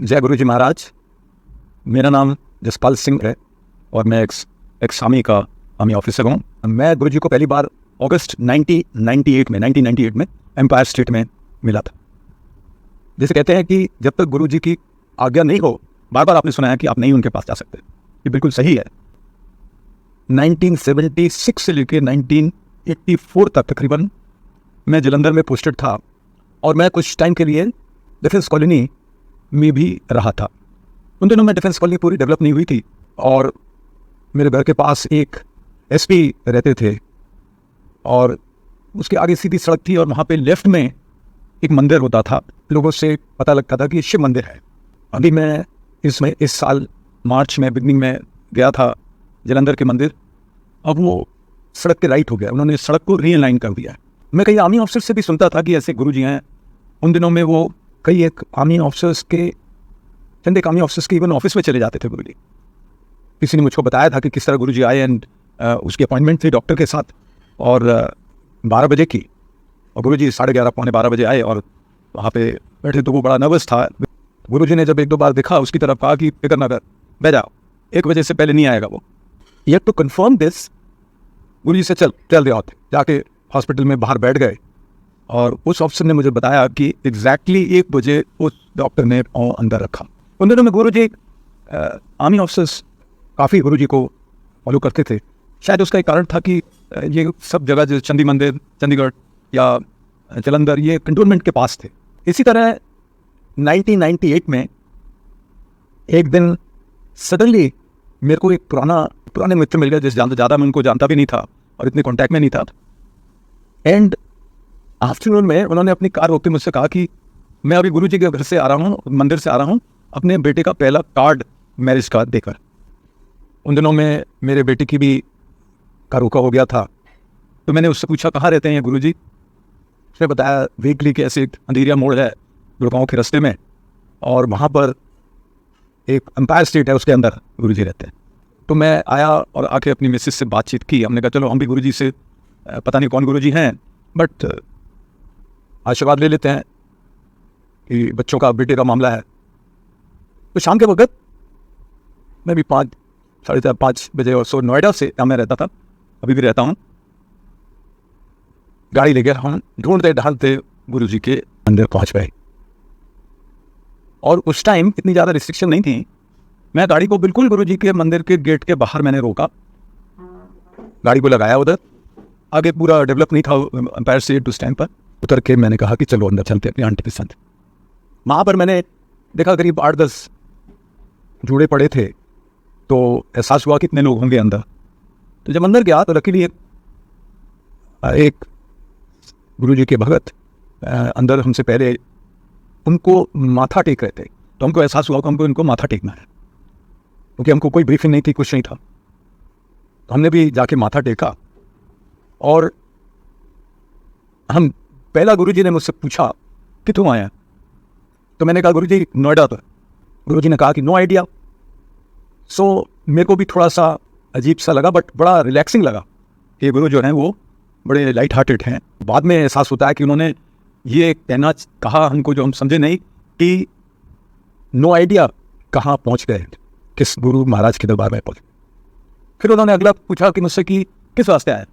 जय गुरु जी महाराज। मेरा नाम जसपाल सिंह है और मैं एक आर्मी ऑफिसर हूँ। मैं गुरु जी को पहली बार अगस्त 1998 में एम्पायर स्टेट में मिला था। जैसे कहते हैं कि जब तक गुरु जी की आज्ञा नहीं हो, बार बार आपने सुना है कि आप नहीं उनके पास जा सकते। ये बिल्कुल सही है। 1976 से लेकर 1984 तक तकरीबन मैं जलंधर में पोस्टेड था और मैं कुछ टाइम के लिए डिफेंस कॉलोनी में भी रहा था। उन दिनों में डिफेंस कॉलोनी पूरी डेवलप नहीं हुई थी और मेरे घर के पास एक एसपी रहते थे और उसके आगे सीधी सड़क थी और वहाँ पे लेफ्ट में एक मंदिर होता था। लोगों से पता लगता था कि शिव मंदिर है। अभी मैं इस साल मार्च में बिगनिंग में गया था जलंधर के मंदिर। अब वो सड़क के राइट हो गया, उन्होंने सड़क को रीअलाइन कर दिया। मैं कई आर्मी ऑफिसर से भी सुनता था कि ऐसे गुरुजी हैं। उन दिनों में वो कई एक आर्मी ऑफिसर्स के इवन ऑफिस में चले जाते थे गुरुजी। किसी ने मुझको बताया था कि किस तरह गुरुजी आए एंड उसकी अपॉइंटमेंट थी डॉक्टर के साथ और 12 बजे की, और गुरुजी 11:30 पौने 12 बजे आए और वहाँ पे बैठे तो वो बड़ा नर्वस था। गुरुजी ने जब एक दो बार देखा उसकी तरफ, कहा कि फिक्र ना कर, बैठ जाओ, 1 बजे से पहले नहीं आएगा वो। You have to confirm this. गुरुजी से चल रहे होते, जाके हॉस्पिटल में बाहर बैठ गए और उस ऑफिसर ने मुझे बताया कि एग्जैक्टली 1 बजे उस डॉक्टर ने अंदर रखा। उन दिनों में गुरुजी आर्मी ऑफिसर्स काफ़ी गुरुजी को फॉलो करते थे। शायद उसका एक कारण था कि ये सब जगह जैसे चंडी मंदिर, चंडीगढ़ या जलंधर, ये कंटोनमेंट के पास थे। इसी तरह 1998 में एक दिन सडनली मेरे को एक पुराने मित्र मिल गए, जिस ज़्यादा मैं उनको जानता भी नहीं था और इतने कॉन्टैक्ट में नहीं था। एंड आफ्टरनून में उन्होंने अपनी कार रोकते मुझसे कहा कि मैं अभी गुरुजी के घर से आ रहा हूँ, मंदिर से आ रहा हूँ, अपने बेटे का पहला कार्ड, मैरिज कार्ड देकर। उन दिनों में मेरे बेटे की भी का रोका हो गया था। तो मैंने उससे पूछा कहाँ रहते हैं गुरुजी। उसने बताया वीकली के ऐसे अंधेरिया मोड़ है गुड़गांव के रास्ते में और वहाँ पर एक एम्पायर स्टेट है, उसके अंदर गुरुजी रहते हैं। तो मैं आया और आके अपनी मिसेस से बातचीत की। हमने कहा चलो हम भी गुरुजी से, पता नहीं कौन गुरुजी हैं, बट आशीर्वाद ले लेते हैं कि बच्चों का, बेटे का मामला है। तो शाम के वक्त मैं भी 5, साढ़े 5 बजे और सो नोएडा से, जहाँ मैं रहता था, अभी भी रहता हूँ, गाड़ी लेकर हम ढूंढते ढांढते गुरुजी के मंदिर पहुँच गए। और उस टाइम इतनी ज़्यादा रिस्ट्रिक्शन नहीं थी। मैं गाड़ी को बिल्कुल गुरुजी के मंदिर के गेट के बाहर मैंने रोका, गाड़ी को लगाया उधर। आगे पूरा डेवलप नहीं था एम्पायर स्टेट उस टाइम पर। उतर के मैंने कहा कि चलो अंदर चलते अपनी आंटी के साथ। वहाँ पर मैंने देखा करीब 8-10 जूड़े पड़े थे, तो एहसास हुआ कितने लोग होंगे अंदर। तो जब अंदर गया तो लकीली एक गुरुजी के भगत अंदर हमसे पहले उनको माथा टेक रहे थे। तो हमको एहसास हुआ कि हमको इनको माथा टेकना है, क्योंकि हमको कोई ब्रीफिंग नहीं थी, कुछ नहीं था। तो हमने भी जाके माथा टेका और हम पहला गुरुजी ने मुझसे पूछा कि तुम आया। तो मैंने कहा गुरुजी नोएडा पर। गुरुजी ने कहा कि नो आइडिया। सो मेरे को भी थोड़ा सा अजीब सा लगा, बट बड़ा रिलैक्सिंग लगा। ये गुरु जो हैं वो बड़े लाइट हार्टेड हैं। बाद में एहसास होता है कि उन्होंने ये कहा हमको, जो हम समझे नहीं, कि नो आइडिया कहाँ पहुँच गए, किस गुरु महाराज के दरबार में पहुँचे। फिर उन्होंने अगला पूछा कि मुझसे कि किस वास्ते आए।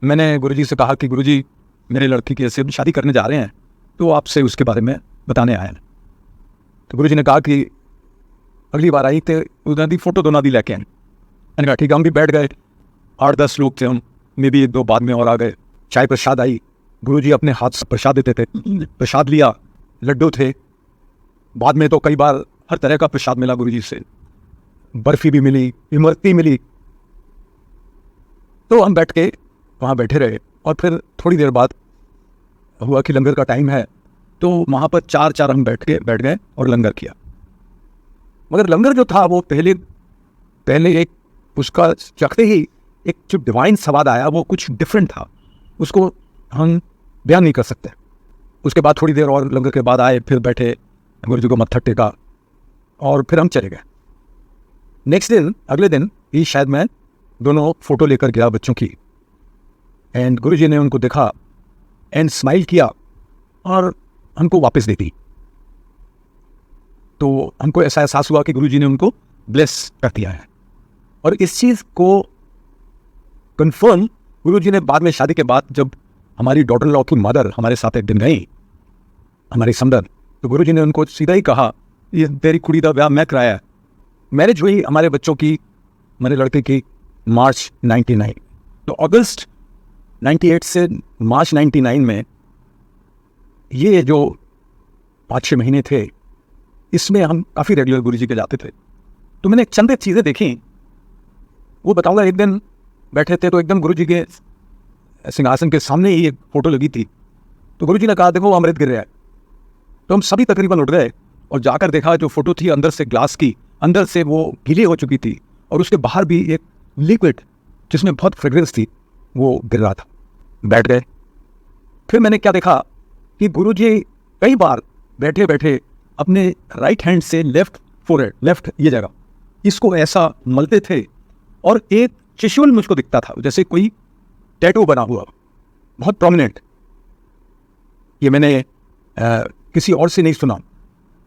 मैंने गुरुजी से कहा कि गुरुजी मेरे लड़की की ऐसे शादी करने जा रहे हैं, तो आपसे उसके बारे में बताने आए हैं। तो गुरुजी ने कहा कि अगली बार आई थे उधर दी फोटो दोनों दी लेके आए। मैंने कहा ठीक है। हम भी बैठ गए, 8-10 लोग थे हम, में भी 1-2 बाद में और आ गए। चाय प्रसाद आई, गुरुजी अपने हाथ से प्रसाद देते थे, प्रसाद लिया, लड्डू थे। बाद में तो कई बार हर तरह का प्रसाद मिला गुरुजी से, बर्फी भी मिली, इमरती मिली। तो हम बैठ के वहाँ बैठे रहे और फिर थोड़ी देर बाद हुआ कि लंगर का टाइम है, तो वहाँ पर 4 हम बैठ गए और लंगर किया। मगर लंगर जो था वो पहले एक उसका चखते ही एक जो डिवाइन स्वाद आया वो कुछ डिफरेंट था, उसको हम बयान नहीं कर सकते। उसके बाद थोड़ी देर और लंगर के बाद आए, फिर बैठे, गुरुजी को मत्था टेका और फिर हम चले गए। नेक्स्ट दिन, अगले दिन ही शायद मैं दोनों फोटो लेकर गया बच्चों की, एंड गुरुजी ने उनको देखा एंड स्माइल किया और हमको वापस दे दी। तो हमको ऐसा एहसास हुआ कि गुरुजी ने उनको ब्लेस कर दिया है। और इस चीज़ को कन्फर्म गुरुजी ने बाद में, शादी के बाद, जब हमारी डॉटर लॉ की मदर हमारे साथ एक दिन गई, हमारी समदन, तो गुरुजी ने उनको सीधा ही कहा, ये तेरी कुड़ी का ब्याह मैं कराया है। मैरिज हुई हमारे बच्चों की, हमारे लड़के की मार्च 99, तो अगस्त 98 से मार्च 99 में ये जो 5-6 महीने थे, इसमें हम काफ़ी रेगुलर गुरुजी के जाते थे। तो मैंने चंद एक चीज़ें देखी, वो बताऊंगा। एक दिन बैठे थे तो एकदम गुरुजी के सिंहासन के सामने ही एक फ़ोटो लगी थी, तो गुरुजी ने कहा, देखो वो अमृत गिर रहा है। तो हम सभी तकरीबन उठ गए और जाकर देखा, जो फ़ोटो थी अंदर से ग्लास की, अंदर से वो गीली हो चुकी थी और उसके बाहर भी एक लिक्विड जिसमें बहुत फ्रेग्रेंस थी वो गिर रहा था। बैठ गए। फिर मैंने क्या देखा कि गुरुजी कई बार बैठे बैठे अपने राइट हैंड से लेफ्ट फोरहेड, लेफ्ट ये जगह, इसको ऐसा मलते थे और एक चिशुअल मुझको दिखता था, जैसे कोई टैटू बना हुआ, बहुत प्रोमिनेंट। ये मैंने किसी और से नहीं सुना,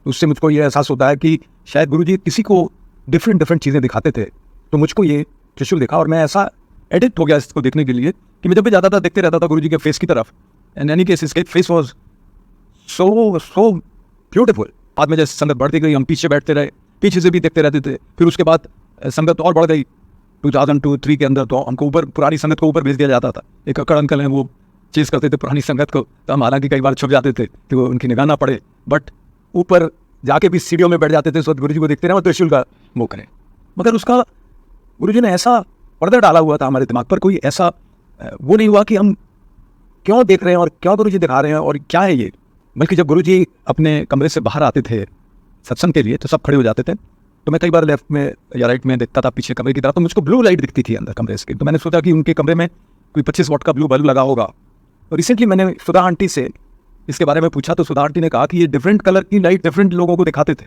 उससे मुझको ये एहसास होता है कि शायद गुरुजी किसी को डिफरेंट चीज़ें दिखाते थे, तो मुझको ये चिशुअल दिखा और मैं ऐसा एडिक्ट हो गया इसको देखने के लिए कि मैं जब भी जाता था देखते रहता था गुरुजी के फेस की तरफ। एंड एनी केस इसके फेस वॉज सो ब्यूटीफुल। बाद में जैसे संगत बढ़ती गई, हम पीछे बैठते रहे, पीछे से भी देखते रहते थे। फिर उसके बाद संगत और बढ़ गई 2002-3 के अंदर, तो हमको ऊपर, पुरानी संगत को ऊपर भेज दिया जाता था। एक अक्कड़ अंकल हैं, वो चीज़ करते थे पुरानी संगत को, तो हम हालांकि कई बार छुप जाते थे कि वो उनकी निगाह ना पड़े, बट ऊपर जाके भी सीढ़ियों में बैठ जाते थे, उस वक्त गुरुजी को देखते रहे और त्रिशूल का मुँह करें। मगर उसका गुरुजी ने ऐसा पर्दा डाला हुआ था हमारे दिमाग पर, कोई ऐसा वो नहीं हुआ कि हम क्यों देख रहे हैं और क्यों गुरुजी दिखा रहे हैं और क्या है ये। बल्कि जब गुरुजी अपने कमरे से बाहर आते थे सत्संग के लिए, तो सब खड़े हो जाते थे। तो मैं कई बार लेफ्ट में या राइट में देखता था पीछे कमरे की तरफ, तो मुझको ब्लू लाइट दिखती थी अंदर कमरे से। तो मैंने सोचा कि उनके कमरे में कोई 25 वाट का ब्लू बल्ब लगा होगा। और रिसेंटली मैंने सुधा आंटी से इसके बारे में पूछा, तो सुधा आंटी ने कहा कि ये डिफरेंट कलर की लाइट डिफरेंट लोगों को दिखाते थे।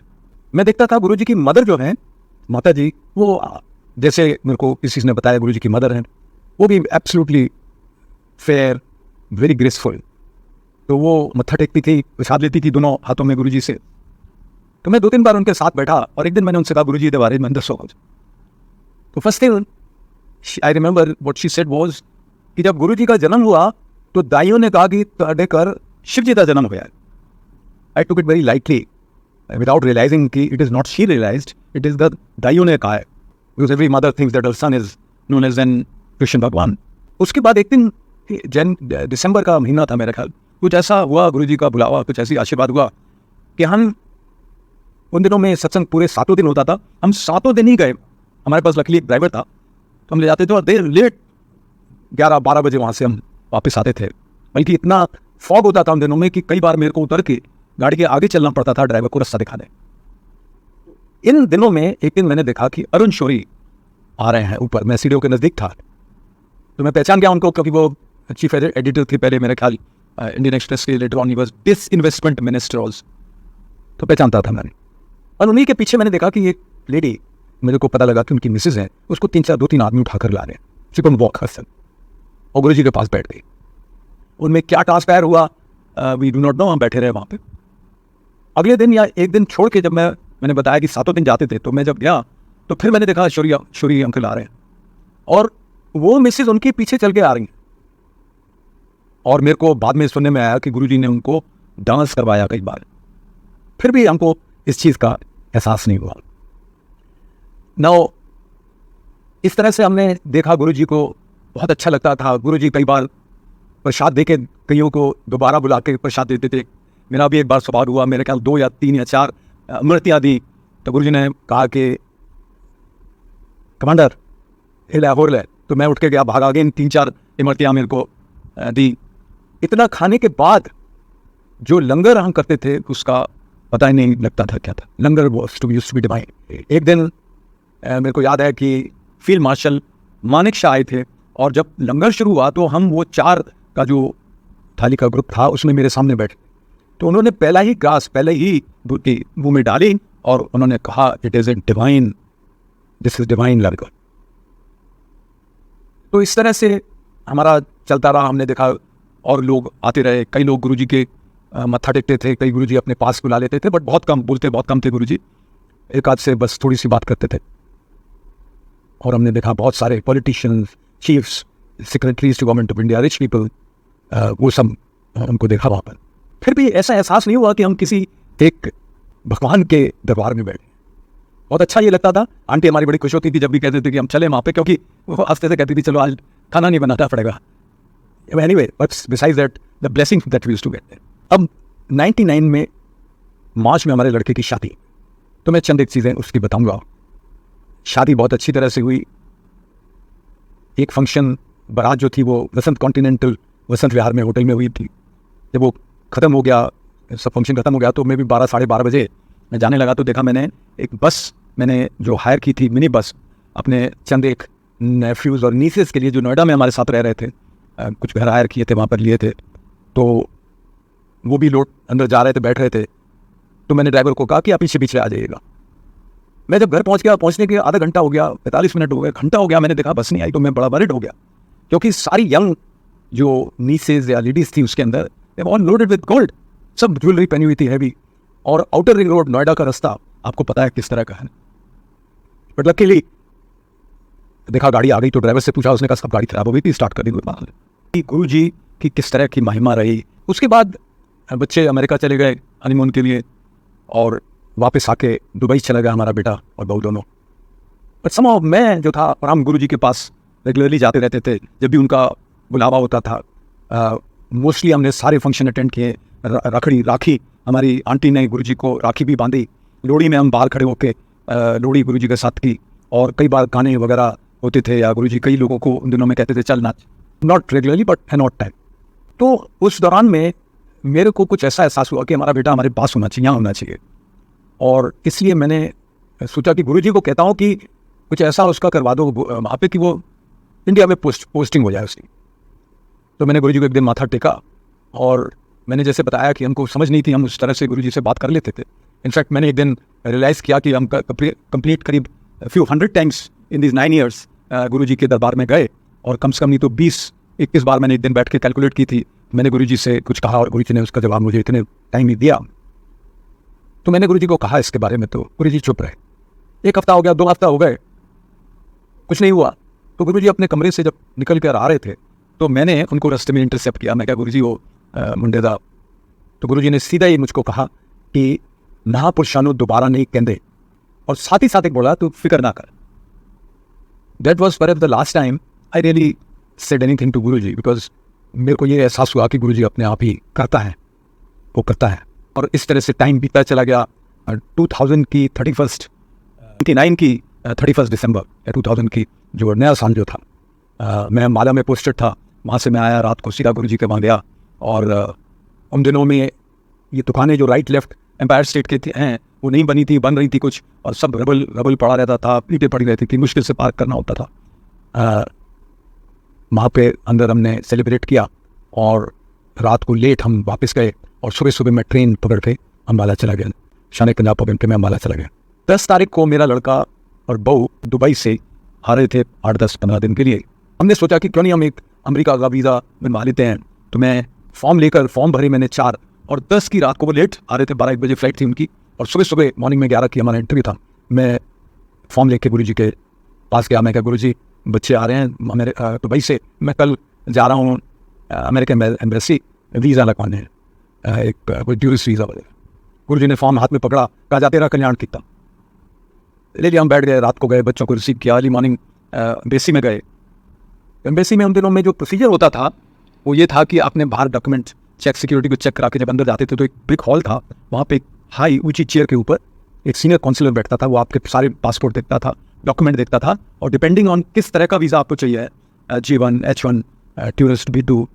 मैं देखता था गुरुजी की मदर जो है, माता जी, वो जैसे मेरे को किसी ने बताया गुरुजी की मदर है, वो भी एब्सोल्युटली फेयर, वेरी ग्रेसफुल। तो वो मत्था टेकती थी, प्रसाद लेती थी दोनों हाथों में गुरुजी से। तो मैं 2-3 बार उनके साथ बैठा और एक दिन मैंने उनसे कहा, गुरुजी के बारे में दसो कुछ। तो first thing I remember what she said was कि जब गुरुजी का जन्म हुआ तो दाइयों ने कहा कि ਤੁਹਾਡੇ ਘਰ शिव जी का जन्म हुआ है। I took it very lightly without realizing कि it is not she realized, it is the दाइयों ने कहा है, because every mother thinks that her son is known as an Krishna भगवान। उसके बाद एक दिन दिसंबर का महीना था मेरा ख्याल, कुछ ऐसा हुआ, गुरुजी का बुलावा, कुछ ऐसी आशीर्वाद हुआ कि हम उन दिनों में सत्संग पूरे 7 दिन होता था, हम 7 दिन ही गए। हमारे पास लकीली एक ड्राइवर था, तो हम ले जाते थे और देर लेट 11-12 बजे वहाँ से हम वापस आते थे। बल्कि इतना फॉग होता था उन दिनों में कि कई बार मेरे को उतर के गाड़ी के आगे चलना पड़ता था ड्राइवर को रास्ता दिखाने। इन दिनों में एक दिन मैंने देखा कि अरुण शौरी आ रहे हैं ऊपर, मैं सीढ़ियों के नज़दीक था, तो मैं पहचान गया उनको, क्योंकि वो चीफ एडिटर थे पहले मेरे ख्याल इंडियन एक्सप्रेस के, later on he was disinvestment minister also, तो पहचानता था मैंने। और उन्हीं के पीछे मैंने देखा कि एक लेडी, मेरे को पता लगा कि उनकी मिसेज है, उसको 2-3 आदमी उठाकर ला रहे हैं, सिर्फ वॉक हसन, और गुरुजी के पास बैठ गई। उनमें क्या ट्रांसफायर हुआ वी डू नॉट नो, हम बैठे रहे वहाँ पे। अगले दिन या एक दिन छोड़ के जब मैंने बताया कि 7 दिन जाते थे, तो मैं जब गया तो फिर मैंने देखा शौरी अंकल आ रहे हैं और वो मिसेज उनके पीछे चल के आ रही हैं। और मेरे को बाद में सुनने में आया कि गुरुजी ने उनको डांस करवाया कई बार, फिर भी हमको इस चीज़ का एहसास नहीं हुआ। नाउ इस तरह से हमने देखा गुरुजी को, बहुत अच्छा लगता था। गुरुजी कई बार प्रसाद दे के कईयों को दोबारा बुला के प्रसाद देते थे। मेरा भी एक बार सवाल हुआ, मेरे ख्याल 2 या 3 या 4 अमृतियाँ दी, तो गुरुजी ने कहा कि कमांडर हिला हो ले, तो मैं उठ के गया, भागा गया, 3-4 इमरतियाँ मेरे को दी। इतना खाने के बाद जो लंगर हम करते थे उसका पता ही नहीं लगता था क्या था। लंगर वाज टू बी डिवाइन। एक दिन मेरे को याद है कि फील्ड मार्शल मानिक शाह आए थे और जब लंगर शुरू हुआ तो हम वो 4 का जो थाली का ग्रुप था उसमें मेरे सामने बैठे, तो उन्होंने पहला ही ग्रास, पहले ही दूध की मुँह में डाली और उन्होंने कहा it is a divine, this is divine langar. तो इस तरह से हमारा चलता रहा। हमने देखा और लोग आते रहे, कई लोग गुरुजी के मत्था टेकते थे, कई गुरुजी अपने पास बुला लेते थे, बट बहुत कम बोलते, बहुत कम थे गुरुजी। एक आध से बस थोड़ी सी बात करते थे। और हमने देखा बहुत सारे politicians, chiefs, secretaries to government of India, rich people, वो सब हमको देखा वहाँ पर। फिर भी ऐसा एहसास नहीं हुआ कि हम किसी एक भगवान के दरबार में बैठे। बहुत अच्छा ये लगता था। आंटी हमारी बड़ी खुश होती थी जब भी कहते थे कि हम चले वहाँ पे, क्योंकि वो हंसते से कहती थी चलो आज खाना नहीं बनाना पड़ेगा। Anyway, but besides that the blessing that we used to get. अब 99 में मार्च में हमारे लड़के की शादी, तो मैं चंद एक चीज़ें उसकी बताऊंगा। शादी बहुत अच्छी तरह से हुई। एक फंक्शन, बारात जो थी वो वसंत कॉन्टिनेंटल वसंत विहार में होटल में हुई थी। जब वो ख़त्म हो गया, सब फंक्शन ख़त्म हो गया, तो मैं भी 12 साढ़े 12 बजे मैं जाने लगा, तो देखा मैंने एक बस मैंने जो हायर की थी, मिनी बस, अपने चंद एक नेफ्यूज़ और नीसेस के लिए जो नोएडा में हमारे साथ रह रहे थे, कुछ घर हायर किए थे, वहाँ पर लिए थे, तो वो भी लोग अंदर जा रहे थे, बैठ रहे थे। तो मैंने ड्राइवर को कहा कि आप पीछे पीछे आ जाइएगा। मैं जब घर पहुँच गया, पहुँचने के आधा घंटा हो गया, 45 मिनट हो गए, घंटा हो गया, मैंने देखा बस नहीं आई, तो मैं बड़ा वरिड हो गया, क्योंकि सारी यंग जो नीसेज या लेडीज़ थी उसके अंदर, ऑल लोडेड विद गोल्ड, सब ज्वेलरी पहनी हुई थी हैवी। और आउटर रिंग रोड नोएडा का रास्ता आपको पता है किस तरह का है। बट लकीली देखा गाड़ी आ गई, तो ड्राइवर से पूछा, उसने कहा सब गाड़ी खराब हो गई थी, स्टार्ट कर दी। गुरु जी की किस तरह की महिमा रही। उसके बाद बच्चे अमेरिका चले गए हनीमून के लिए, और वापस आके दुबई चला गया हमारा बेटा और बहू दोनों। बट समहाउ मैं जो था, राम गुरु जी के पास रेगुलरली जाते रहते थे जब भी उनका बुलावा होता था। मोस्टली हमने सारे फंक्शन अटेंड किए। राखी हमारी आंटी ने गुरुजी को राखी भी बांधी। लोहड़ी में हम बाहर खड़े होकर लोहड़ी गुरुजी के साथ की, और कई बार गाने वगैरह होते थे, या गुरुजी कई लोगों को उन दिनों में कहते थे चल नाच, नॉट रेगुलरली बट है नॉट टाइम। तो उस दौरान में मेरे को कुछ ऐसा एहसास हुआ कि हमारा बेटा हमारे पास होना चाहिए, यहाँ होना चाहिए। और इसलिए मैंने सोचा कि गुरुजी को कहता हूँ कि कुछ ऐसा उसका करवा दो वहाँ पे कि वो इंडिया में पोस्टिंग हो जाए उसकी। तो मैंने गुरुजी को एक दिन माथा टेका, और मैंने जैसे बताया कि हमको समझ नहीं थी, हम उस तरह से गुरुजी से बात कर लेते थे। इनफैक्ट मैंने एक दिन रियलाइज़ किया कि हम कंप्लीट करीब few 100 times in this 9 years गुरुजी के दरबार में गए, और कम से कम नहीं तो 20-21 बार मैंने एक दिन बैठ के कैलकुलेट की थी। मैंने गुरुजी से कुछ कहा और गुरुजी ने उसका जवाब मुझे इतने टाइम ही दिया। तो मैंने गुरुजी को कहा इसके बारे में, तो गुरुजी चुप रहे। 1 हफ्ता हो गया, 2 हफ्ता हो गए, कुछ नहीं हुआ। तो गुरुजी अपने कमरे से जब निकल कर आ रहे थे, तो मैंने उनको रास्ते में इंटरसेप्ट किया। मैं क्या गुरुजी वो मुंडे दा। तो गुरुजी ने सीधा ही मुझको कहा कि महापुरुषानु दोबारा नहीं कहते, और साथ ही साथ एक बोला तू फिक्र ना कर। That was perhaps the last time I really said anything to Guruji, because मेरे को ये एहसास हुआ कि गुरुजी अपने आप ही करता है, वो करता है। और इस तरह से टाइम बीतता चला गया। 2000 की 31 99 की 31 दिसंबर या 2000 की जो नया साल जो था, मैं माला में पोस्टेड था। वहाँ से मैं आया, रात को सीधा गुरुजी के वहाँ गया, और उन दिनों में ये दुकानें जो राइट लेफ्ट एम्पायर स्टेट के थे हैं वो नहीं बनी थी, बन रही थी कुछ, और सब रबल पड़ा रहता था, ईंटें पड़ी रहती थी, मुश्किल से पार्क करना होता था। वहाँ पे अंदर हमने सेलिब्रेट किया, और रात को लेट हम वापस गए, और सुबह सुबह मैं ट्रेन पकड़ के अम्बाला चला गया। शान पंजाब पकड़ के मैं अम्बाला चला गया। 10 तारीख को मेरा लड़का और बहू दुबई से आ रहे थे 8-10-15 दिन के लिए। हमने सोचा कि क्यों नहीं हम एक अमेरिका का वीज़ा बनवा लेते हैं। तो मैं फॉर्म भरे मैंने 4 और 10 की रात को, वो लेट आ रहे थे, 12-1 बजे फ्लाइट थी उनकी, और सुबह सुबह मॉर्निंग में 11 की हमारा इंटरव्यू था। मैं फॉर्म लेके गुरुजी के पास गया। मैं कहा गुरुजी बच्चे आ रहे हैं मेरे दुबई से, मैं कल जा रहा हूँ अमेरिकन एम्बेसी, वीज़ा लगवाने हैं, एक कोई टूरिस्ट वीज़ा वगैरह। गुरुजी ने फॉर्म हाथ में पकड़ा, कहा जा तेरा कल्याण किया। ले लिया, हम बैठ गए, रात को गए, बच्चों को रिसीव किया, अर्ली मॉर्निंग एम्बेसी में गए। एम्बेसी में उन दिनों में जो प्रोसीजर होता था वो ये था कि आपने बाहर डॉक्यूमेंट चेक, सिक्योरिटी को चेक करा के जब अंदर जाते थे, तो एक बिग हॉल था, वहाँ पे एक हाई ऊंची चेयर के ऊपर एक सीनियर काउंसलर बैठता था। वो आपके सारे पासपोर्ट देखता था, डॉक्यूमेंट देखता था, और डिपेंडिंग ऑन किस तरह का वीज़ा आपको चाहिए, G1, H1, टूरिस्ट, B2,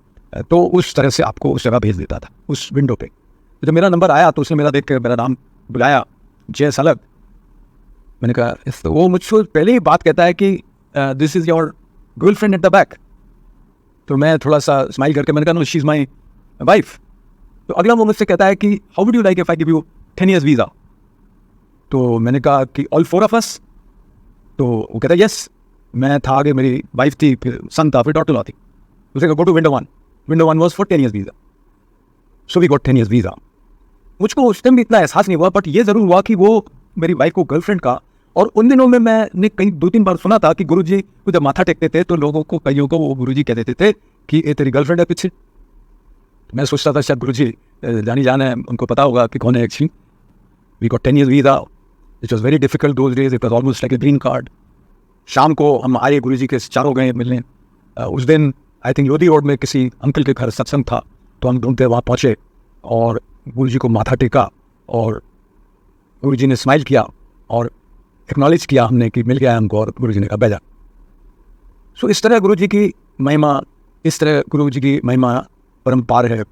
तो उस तरह से आपको उस जगह भेज देता था, उस विंडो पे। तो जब मेरा नंबर आया तो उसने मेरा देख कर मेरा नाम बुलाया, जय अलग। मैंने कहा, वो मुझसे पहले ही बात कहता है कि this is your girlfriend at the back. तो मैं थोड़ा सा स्माइल करके मैंने कहा, no she is my wife. तो अगला वो मुझसे कहता है कि how would you like if I give you 10 years visa. तो मैंने कहा कि ऑल 4 of us। तो वो कहता है यस। मैं था आगे, मेरी वाइफ थी, फिर सन था, फिर डॉटर थी। उसने कहा go to window 1। Window 1 was for 10 years visa. So we got 10 years visa. मुझको उस टाइम भी इतना एहसास नहीं हुआ, बट ये ज़रूर हुआ कि वो मेरी वाइफ को गर्लफ्रेंड का। और उन दिनों में मैंने कहीं 2-3 बार सुना था कि गुरुजी को जब माथा टेकते थे तो लोगों को, कईयों को वो गुरुजी कह देते थे कि ये तेरी गर्लफ्रेंड है पीछे। मैं सोचता था शायद गुरुजी जानी जान है, उनको पता होगा कि कौन है actually. We got 10 years visa, it was very difficult those days, it was almost like a green card. शाम को हम आए, गुरुजी के चारों गए मिलने। उस दिन आई थिंक लोधी रोड में किसी अंकल के घर सत्संग था, तो हम ढूंढते वहाँ पहुँचे और गुरुजी को माथा टेका और गुरुजी ने स्माइल किया और एक्नॉलेज किया हमने कि मिल गया है हमको, और गुरुजी ने कहा बैठ जा। सो इस तरह गुरुजी की महिमा, इस तरह गुरुजी की महिमा परम्पार है।